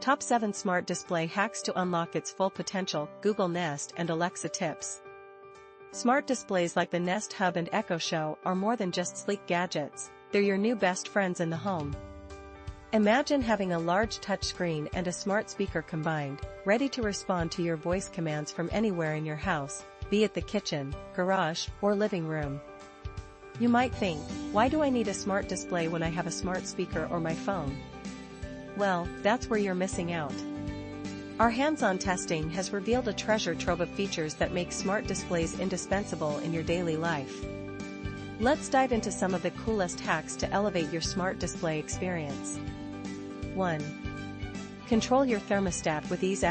Top 7 Smart Display Hacks to Unlock Its Full Potential, Google Nest and Alexa Tips. Smart displays like the Nest Hub and Echo Show are more than just sleek gadgets, they're your new best friends in the home. Imagine having a large touchscreen and a smart speaker combined, ready to respond to your voice commands from anywhere in your house, be it the kitchen, garage, or living room. You might think, why do I need a smart display when I have a smart speaker or my phone? Well, that's where you're missing out. Our hands-on testing has revealed a treasure trove of features that make smart displays indispensable in your daily life. Let's dive into some of the coolest hacks to elevate your smart display experience. 1. Control your thermostat with ease.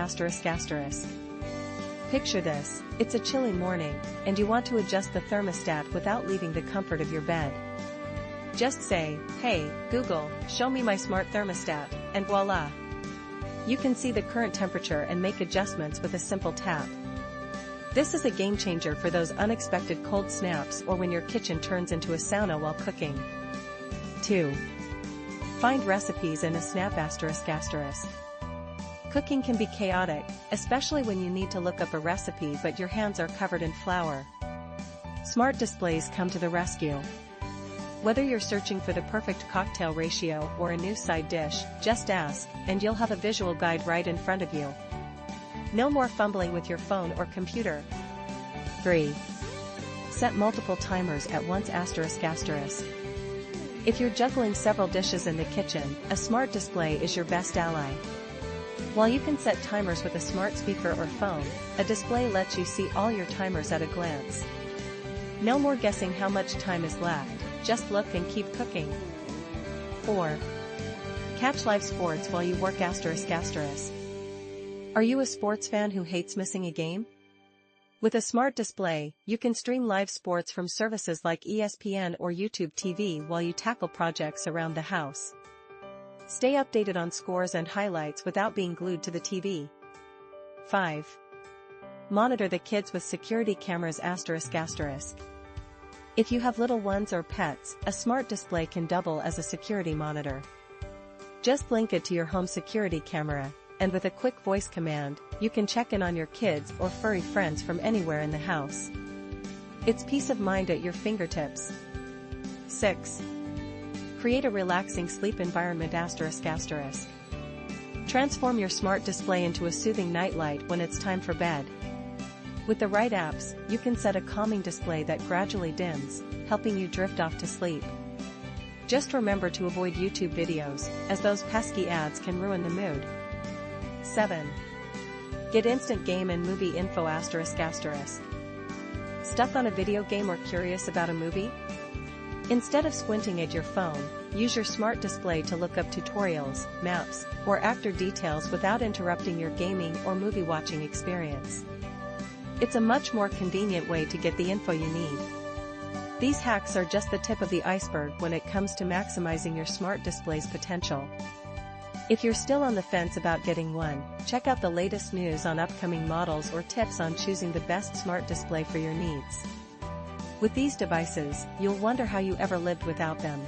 Picture this, it's a chilly morning, and you want to adjust the thermostat without leaving the comfort of your bed. Just say, "Hey, Google, show me my smart thermostat," and voila! You can see the current temperature and make adjustments with a simple tap. This is a game changer for those unexpected cold snaps or when your kitchen turns into a sauna while cooking. 2. Find recipes in a snap. Cooking can be chaotic, especially when you need to look up a recipe but your hands are covered in flour. Smart displays come to the rescue. Whether you're searching for the perfect cocktail ratio or a new side dish, just ask, and you'll have a visual guide right in front of you. No more fumbling with your phone or computer. 3. Set multiple timers at once. If you're juggling several dishes in the kitchen, a smart display is your best ally. While you can set timers with a smart speaker or phone, a display lets you see all your timers at a glance. No more guessing how much time is left, just look and keep cooking. 4. Catch live sports while you work. Are you a sports fan who hates missing a game? With a smart display, you can stream live sports from services like ESPN or YouTube TV while you tackle projects around the house. Stay updated on scores and highlights without being glued to the TV. 5. Monitor the kids with security cameras. If you have little ones or pets, a smart display can double as a security monitor. Just link it to your home security camera, and with a quick voice command, you can check in on your kids or furry friends from anywhere in the house. It's peace of mind at your fingertips. 6. Create a relaxing sleep environment. Transform your smart display into a soothing nightlight when it's time for bed. With the right apps, you can set a calming display that gradually dims, helping you drift off to sleep. Just remember to avoid YouTube videos, as those pesky ads can ruin the mood. 7. Get instant game and movie info. Stuck on a video game or curious about a movie? Instead of squinting at your phone, use your smart display to look up tutorials, maps, or actor details without interrupting your gaming or movie watching experience. It's a much more convenient way to get the info you need. These hacks are just the tip of the iceberg when it comes to maximizing your smart display's potential. If you're still on the fence about getting one, check out the latest news on upcoming models or tips on choosing the best smart display for your needs. With these devices, you'll wonder how you ever lived without them.